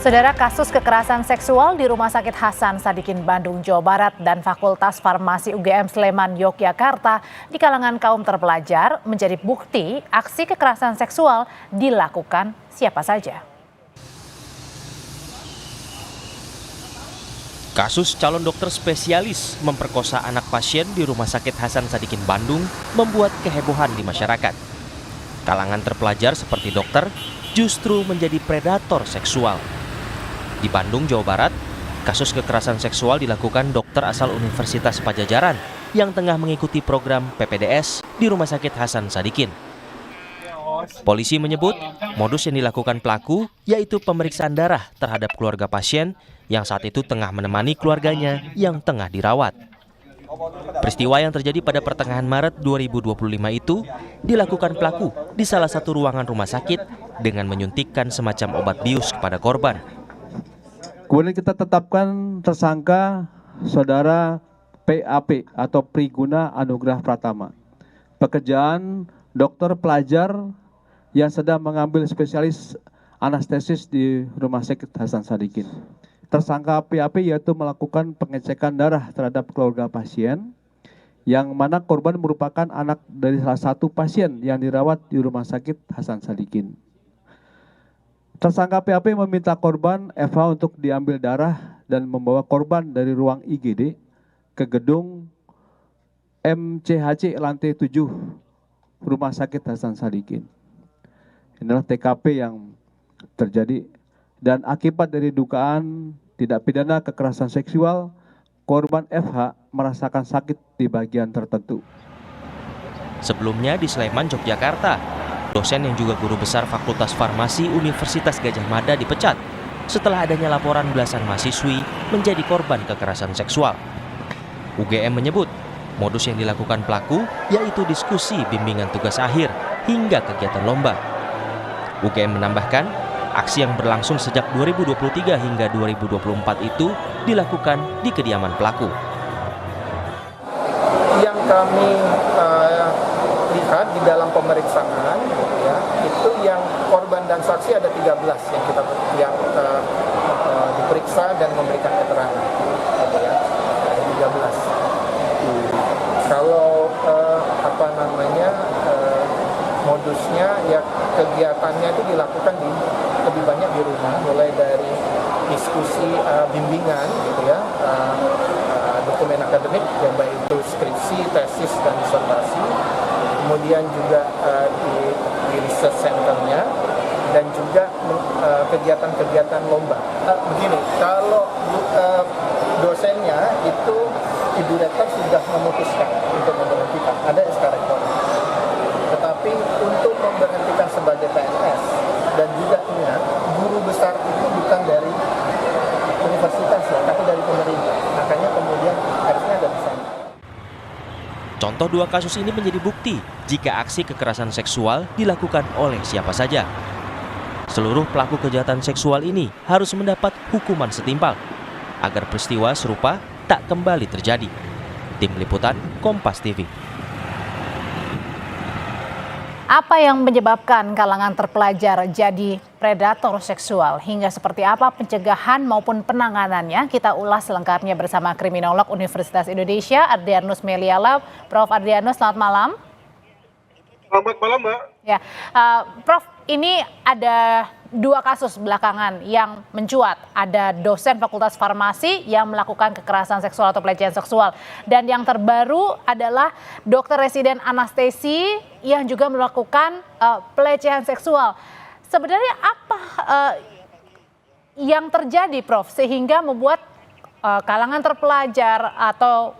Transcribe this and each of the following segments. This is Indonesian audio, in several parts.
Saudara, kasus kekerasan seksual di Rumah Sakit Hasan Sadikin Bandung, Jawa Barat dan Fakultas Farmasi UGM Sleman, Yogyakarta di kalangan kaum terpelajar menjadi bukti aksi kekerasan seksual dilakukan siapa saja. Kasus calon dokter spesialis memperkosa anak pasien di Rumah Sakit Hasan Sadikin Bandung membuat kehebohan di masyarakat. Kalangan terpelajar seperti dokter justru menjadi predator seksual. Di Bandung, Jawa Barat, kasus kekerasan seksual dilakukan dokter asal Universitas Padjadjaran yang tengah mengikuti program PPDS di Rumah Sakit Hasan Sadikin. Polisi menyebut modus yang dilakukan pelaku yaitu pemeriksaan darah terhadap keluarga pasien yang saat itu tengah menemani keluarganya yang tengah dirawat. Peristiwa yang terjadi pada pertengahan Maret 2025 itu dilakukan pelaku di salah satu ruangan rumah sakit dengan menyuntikkan semacam obat bius kepada korban. Kemudian kita tetapkan tersangka saudara PAP atau Priguna Anugrah Pratama. Pekerjaan dokter pelajar yang sedang mengambil spesialis anestesis di Rumah Sakit Hasan Sadikin. Tersangka PAP yaitu melakukan pengecekan darah terhadap keluarga pasien yang mana korban merupakan anak dari salah satu pasien yang dirawat di Rumah Sakit Hasan Sadikin. Tersangka PAP meminta korban FH untuk diambil darah dan membawa korban dari ruang IGD ke gedung MCHC lantai 7 Rumah Sakit Hasan Sadikin. Inilah TKP yang terjadi dan akibat dari dugaan tindak pidana kekerasan seksual, korban FH merasakan sakit di bagian tertentu. Sebelumnya di Sleman, Yogyakarta, dosen yang juga guru besar Fakultas Farmasi Universitas Gadjah Mada dipecat setelah adanya laporan belasan mahasiswi menjadi korban kekerasan seksual. UGM menyebut modus yang dilakukan pelaku yaitu diskusi bimbingan tugas akhir hingga kegiatan lomba. UGM menambahkan aksi yang berlangsung sejak 2023 hingga 2024 itu dilakukan di kediaman pelaku. Yang kami lihat di dalam pemeriksaan ya, itu yang korban dan saksi ada 13 yang diperiksa dan memberikan keterangan gitu ya, ada 13. Kalau modusnya ya kegiatannya itu dilakukan lebih banyak di rumah, mulai dari diskusi bimbingan gitu ya, dokumen akademik yang baik itu skripsi, tesis dan disertasi, kemudian juga di research centernya dan juga kegiatan-kegiatan lomba. Begini, kalau dosennya itu Ibu Rektor sudah memutuskan untuk memberhentikan, ada SK Rektor. Tetapi untuk memberhentikan sebagai PNS dan juga ingat, guru besar itu bukan dari universitas ya, tapi dari pemerintah. Makanya kemudian harusnya ada di sana. Contoh dua kasus ini menjadi bukti jika aksi kekerasan seksual dilakukan oleh siapa saja. Seluruh pelaku kejahatan seksual ini harus mendapat hukuman setimpal agar peristiwa serupa tak kembali terjadi. Tim Liputan Kompas TV. Apa yang menyebabkan kalangan terpelajar jadi predator seksual? Hingga seperti apa pencegahan maupun penanganannya? Kita ulas selengkapnya bersama kriminolog Universitas Indonesia, Adrianus Meliala. Prof. Adrianus, selamat malam. Selamat malam, Mbak. Ya, Prof, ini ada dua kasus belakangan yang mencuat. Ada dosen Fakultas Farmasi yang melakukan kekerasan seksual atau pelecehan seksual. Dan yang terbaru adalah dokter residen anestesi yang juga melakukan pelecehan seksual. Sebenarnya apa yang terjadi, Prof, sehingga membuat kalangan terpelajar atau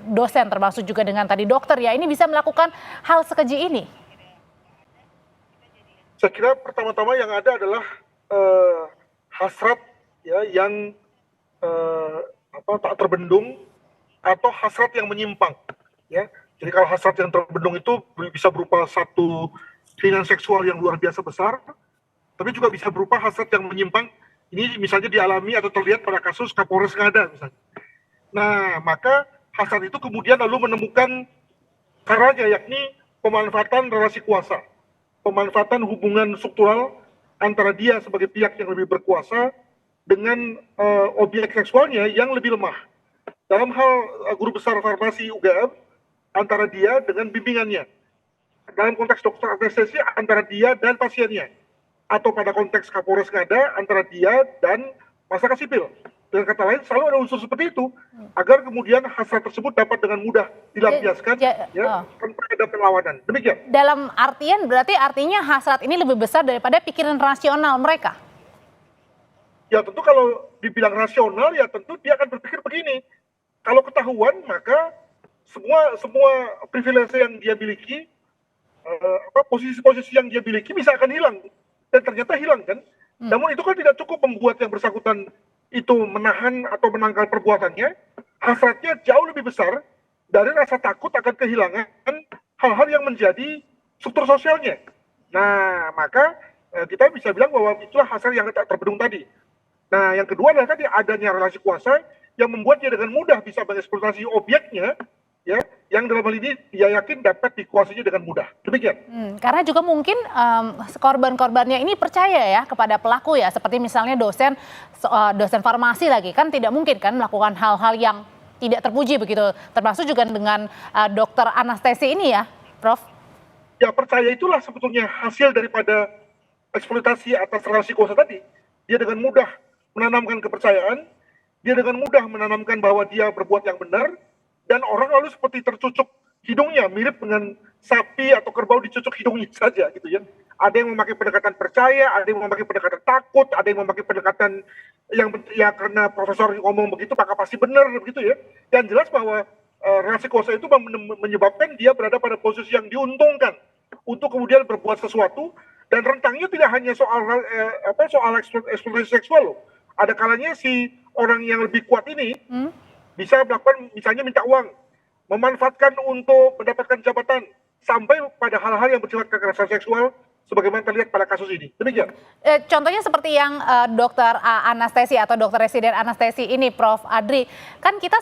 dosen termasuk juga dengan tadi dokter ya ini bisa melakukan hal sekeji ini? Saya kira pertama-tama yang ada adalah hasrat ya yang tak terbendung atau hasrat yang menyimpang ya. Jadi kalau hasrat yang terbendung itu bisa berupa satu keinginan seksual yang luar biasa besar, tapi juga bisa berupa hasrat yang menyimpang. Ini misalnya dialami atau terlihat pada kasus Kapolres Ngada misalnya. Nah, maka hasrat itu kemudian lalu menemukan caranya, yakni pemanfaatan relasi kuasa, pemanfaatan hubungan struktural antara dia sebagai pihak yang lebih berkuasa dengan objek seksualnya yang lebih lemah. Dalam hal guru besar farmasi UGM, antara dia dengan bimbingannya. Dalam konteks dokter anestesi, antara dia dan pasiennya. Atau pada konteks Kapolres Ngada, antara dia dan masyarakat sipil. Dengan kata lain, selalu ada unsur seperti itu, agar kemudian hasrat tersebut dapat dengan mudah dilampiaskan tanpa ada perlawanan. Demikian. Dalam artian, berarti artinya hasrat ini lebih besar daripada pikiran rasional mereka? Ya tentu kalau dibilang rasional, ya tentu dia akan berpikir begini. Kalau ketahuan, maka semua privilege yang dia miliki, posisi-posisi yang dia miliki bisa akan hilang. Dan ternyata hilang kan. Namun itu kan tidak cukup membuat yang bersangkutan itu menahan atau menangkal perbuatannya. Hasratnya jauh lebih besar dari rasa takut akan kehilangan hal-hal yang menjadi struktur sosialnya. Nah, maka kita bisa bilang bahwa itulah hasrat yang tak terbendung tadi. Nah, yang kedua adalah tadi adanya relasi kuasa yang membuat dia dengan mudah bisa mengeksploitasi objeknya, ya, yang dalam hal ini dia yakin dapat dikuasainya dengan mudah. Demikian. Karena juga mungkin korban-korbannya ini percaya ya kepada pelaku ya, seperti misalnya dosen farmasi lagi, kan tidak mungkin kan melakukan hal-hal yang tidak terpuji begitu, termasuk juga dengan dokter anestesi ini ya, Prof. Ya, percaya itulah sebetulnya hasil daripada eksploitasi atas relasi kuasa tadi. Dia dengan mudah menanamkan kepercayaan, dia dengan mudah menanamkan bahwa dia berbuat yang benar, dan orang lalu seperti tercucuk hidungnya, mirip dengan sapi atau kerbau dicucuk hidungnya saja gitu ya. Ada yang memakai pendekatan percaya, ada yang memakai pendekatan takut, ada yang memakai pendekatan yang ya karena profesor ngomong begitu maka pasti benar begitu ya. Dan jelas bahwa relasi kuasa itu menyebabkan dia berada pada posisi yang diuntungkan untuk kemudian berbuat sesuatu, dan rentangnya tidak hanya soal eksploitasi seksual loh. Ada kalanya si orang yang lebih kuat ini bisa melakukan misalnya minta uang, memanfaatkan untuk mendapatkan jabatan, sampai pada hal-hal yang bersifat kekerasan seksual sebagaimana terlihat pada kasus ini. Demikian. Contohnya seperti yang dokter anestesi atau dokter residen anestesi ini, Prof. Adri, kan kita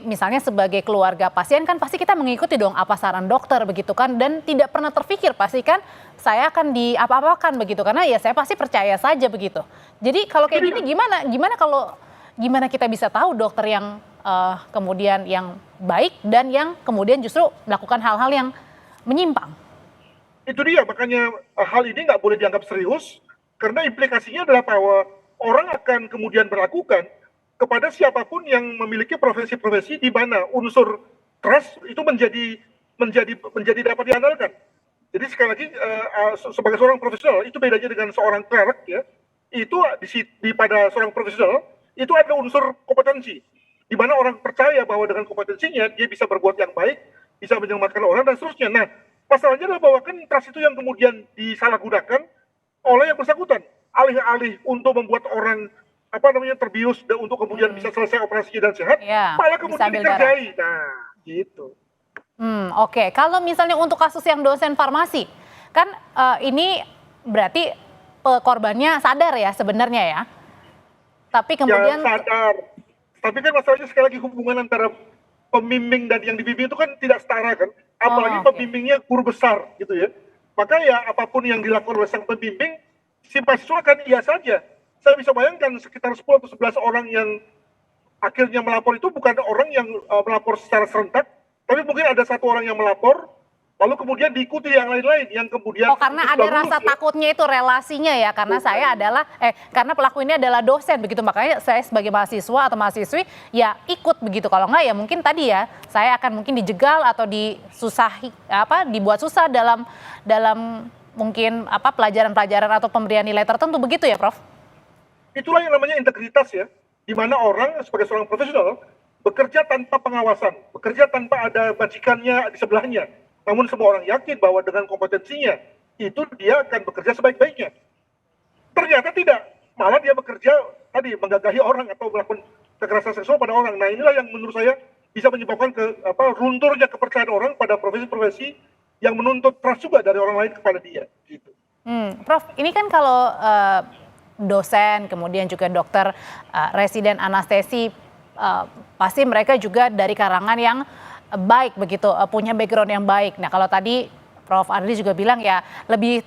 misalnya sebagai keluarga pasien kan pasti kita mengikuti dong apa saran dokter begitu kan, dan tidak pernah terpikir pasti kan saya akan diapa-apakan begitu, karena ya saya pasti percaya saja begitu. Jadi kalau kayak gini gimana kita bisa tahu dokter yang kemudian yang baik dan yang kemudian justru melakukan hal-hal yang menyimpang? Itu dia, makanya hal ini nggak boleh dianggap serius, karena implikasinya adalah bahwa orang akan kemudian berlakukan kepada siapapun yang memiliki profesi-profesi di mana unsur trust itu menjadi dapat diandalkan. Jadi sekali lagi sebagai seorang profesional itu bedanya dengan seorang clerk ya. Itu pada seorang profesional itu ada unsur kompetensi, di mana orang percaya bahwa dengan kompetensinya dia bisa berbuat yang baik, bisa menyelamatkan orang dan seterusnya. Nah, masalahnya adalah bahwa kan trust itu yang kemudian disalahgunakan oleh yang bersangkutan, alih-alih untuk membuat orang terbius dan untuk kemudian bisa selesai operasinya dan sehat, malah kemudian dikerjai. Nah, gitu. Oke. Kalau misalnya untuk kasus yang dosen farmasi, kan ini berarti korbannya sadar ya sebenarnya ya. Tapi kemudian ya, sadar. Tapi kan masalahnya sekali lagi hubungan antara pembimbing dan yang dibimbing itu kan tidak setara kan. Apalagi pembimbingnya guru besar gitu ya. Maka ya apapun yang dilakukan oleh sang pembimbing, si mahasiswa kan iya saja. Saya bisa bayangkan sekitar 10 atau 11 orang yang akhirnya melapor itu bukan orang yang melapor secara serentak, tapi mungkin ada satu orang yang melapor, lalu kemudian diikuti yang lain-lain yang kemudian karena ada rasa takutnya itu relasinya ya, karena karena pelaku ini adalah dosen begitu, makanya saya sebagai mahasiswa atau mahasiswi ya ikut begitu. Kalau enggak ya mungkin tadi ya saya akan mungkin dijegal atau dibuat susah dalam mungkin pelajaran-pelajaran atau pemberian nilai tertentu begitu ya, Prof. Itulah yang namanya integritas ya, di mana orang sebagai seorang profesional bekerja tanpa pengawasan, bekerja tanpa ada majikannya di sebelahnya. Namun semua orang yakin bahwa dengan kompetensinya itu dia akan bekerja sebaik-baiknya. Ternyata tidak, malah dia bekerja tadi menggagahi orang atau melakukan kekerasan seksual pada orang. Nah, inilah yang menurut saya bisa menyebabkan runturnya kepercayaan orang pada profesi-profesi yang menuntut trust juga dari orang lain kepada dia. Gitu. Prof, ini kan kalau dosen kemudian juga dokter residen anestesi pasti mereka juga dari kalangan yang baik begitu, punya background yang baik. Nah, kalau tadi Prof. Adri juga bilang ya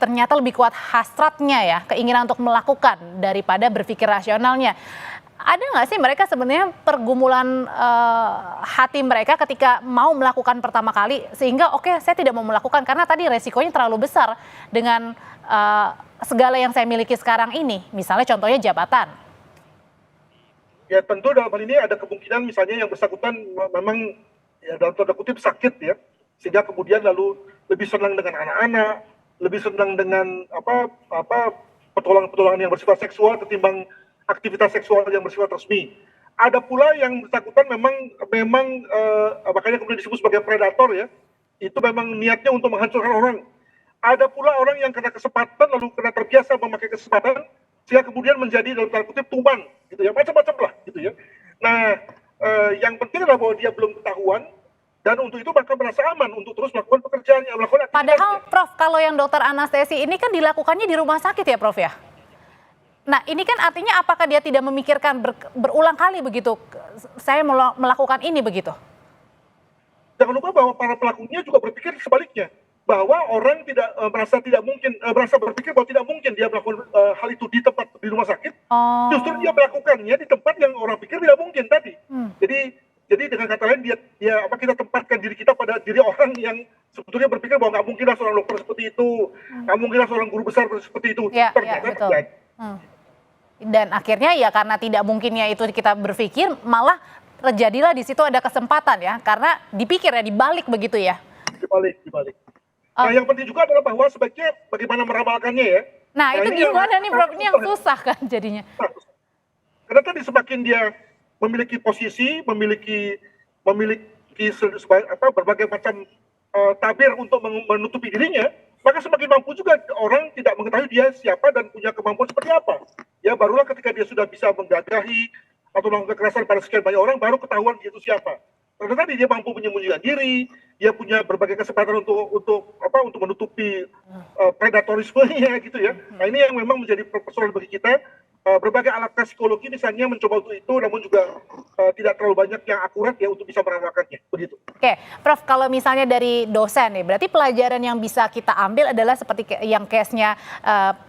ternyata lebih kuat hasratnya ya, keinginan untuk melakukan daripada berpikir rasionalnya. Ada nggak sih mereka sebenarnya pergumulan hati mereka ketika mau melakukan pertama kali sehingga oke, saya tidak mau melakukan karena tadi resikonya terlalu besar dengan segala yang saya miliki sekarang ini, misalnya contohnya jabatan. Ya tentu dalam hal ini ada kemungkinan misalnya yang bersangkutan memang ya dalam tanda kutip sakit ya, sehingga kemudian lalu lebih senang dengan anak-anak, lebih senang dengan petualangan-petualangan yang bersifat seksual ketimbang aktivitas seksual yang bersifat resmi. Ada pula yang bersangkutan memang makanya kemudian disebut sebagai predator ya, itu memang niatnya untuk menghancurkan orang. Ada pula orang yang kena kesempatan lalu kena terbiasa memakai kesempatan sehingga kemudian menjadi dalam tanda kutip tuman gitu ya, macam-macam lah gitu ya. Nah, yang penting adalah bahwa dia belum ketahuan dan untuk itu maka merasa aman untuk terus melakukan pekerjaannya, melakukan aktivitasnya. Padahal Prof, kalau yang dokter anestesi ini kan dilakukannya di rumah sakit ya Prof ya? Nah ini kan artinya apakah dia tidak memikirkan berulang kali begitu, saya melakukan ini begitu? Jangan lupa bahwa para pelakunya juga berpikir sebaliknya, bahwa orang merasa berpikir bahwa tidak mungkin dia melakukan hal itu di rumah sakit. Justru dia melakukannya di tempat yang orang pikir tidak mungkin tadi. Jadi dengan kata lain kita tempatkan diri kita pada diri orang yang sebetulnya berpikir bahwa nggak mungkinlah seorang dokter seperti itu, nggak mungkinlah seorang guru besar seperti itu. Ternyata betul. Dan akhirnya ya karena tidak mungkinnya itu kita berpikir, malah terjadilah di situ ada kesempatan ya, karena dipikir ya dibalik begitu ya. Dibalik. Nah yang penting juga adalah bahwa sebaiknya bagaimana meramalkannya ya. Nah itu gimana nih Prof, ini yang susah kan jadinya. Karena tadi semakin dia memiliki posisi, memiliki berbagai macam tabir untuk menutupi dirinya, maka semakin mampu juga orang tidak mengetahui dia siapa dan punya kemampuan seperti apa. Ya barulah ketika dia sudah bisa menggagahi atau melakukan kekerasan pada sekian banyak orang, baru ketahuan dia itu siapa. Karena tadi dia mampu menyembunyikan diri, dia punya berbagai kesempatan untuk menutupi predatorismenya gitu ya. Nah ini yang memang menjadi persoalan bagi kita. Berbagai alat tes psikologi misalnya mencoba untuk itu, namun juga tidak terlalu banyak yang akurat ya untuk bisa meramalkannya. Begitu. Oke, Prof, kalau misalnya dari dosen nih, berarti pelajaran yang bisa kita ambil adalah seperti yang case-nya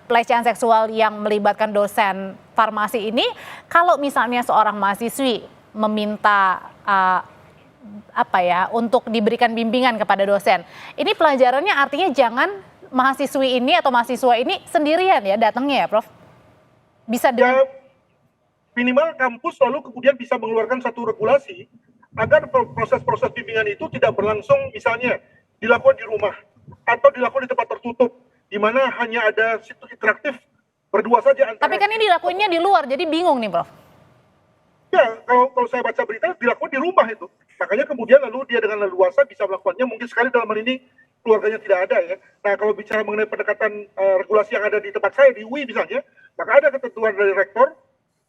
pelecehan seksual yang melibatkan dosen farmasi ini. Kalau misalnya seorang mahasiswi meminta untuk diberikan bimbingan kepada dosen, ini pelajarannya artinya jangan mahasiswi ini atau mahasiswa ini sendirian ya datangnya ya, Prof? Bisa dengan minimal kampus lalu kemudian bisa mengeluarkan satu regulasi agar proses-proses bimbingan itu tidak berlangsung misalnya dilakukan di rumah atau dilakukan di tempat tertutup di mana hanya ada situ interaktif berdua saja antara. Tapi kan ini dilakuinnya di luar, jadi bingung nih Prof. Ya, kalau saya baca berita dilakukan di rumah itu. Makanya kemudian lalu dia dengan leluasa bisa melakukannya, mungkin sekali dalam hal ini keluarganya tidak ada ya. Nah kalau bicara mengenai pendekatan regulasi yang ada di tempat saya di UI misalnya, maka ada ketentuan dari rektor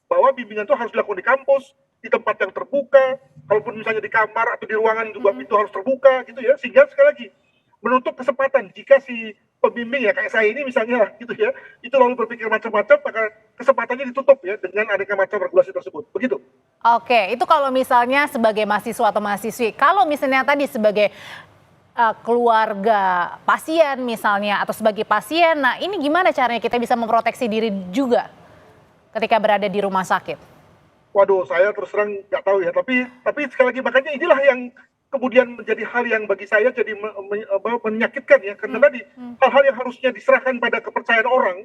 bahwa bimbingan itu harus dilakukan di kampus, di tempat yang terbuka, kalaupun misalnya di kamar atau di ruangan juga pintu harus terbuka gitu ya, sehingga sekali lagi menutup kesempatan jika si pembimbing ya kayak saya ini misalnya lah gitu ya, itu lalu berpikir macam-macam, maka kesempatannya ditutup ya dengan aneka macam regulasi tersebut, begitu. Oke, itu kalau misalnya sebagai mahasiswa atau mahasiswi, kalau misalnya tadi sebagai keluarga pasien misalnya atau sebagai pasien, nah ini gimana caranya kita bisa memproteksi diri juga ketika berada di rumah sakit? Waduh, saya terus terang nggak tahu ya, tapi sekali lagi makanya inilah yang kemudian menjadi hal yang bagi saya jadi menyakitkan ya, karena tadi hal-hal yang harusnya diserahkan pada kepercayaan orang,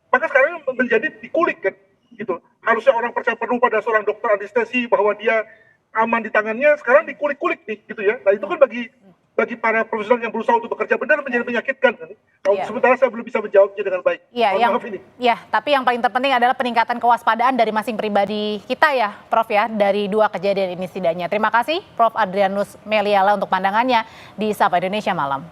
maka sekarang menjadi dikulik kan, gitu. Harusnya orang percaya penuh pada seorang dokter anestesi bahwa dia aman di tangannya, sekarang dikulik-kulik nih, gitu ya. Nah itu kan bagi para profesional yang berusaha untuk bekerja benar menjadi menyakitkan. Kalau sementara saya belum bisa menjawabnya dengan baik. Tapi yang paling terpenting adalah peningkatan kewaspadaan dari masing pribadi kita ya, Prof ya, dari dua kejadian ini setidaknya. Terima kasih Prof Adrianus Meliala untuk pandangannya di Sapa Indonesia Malam.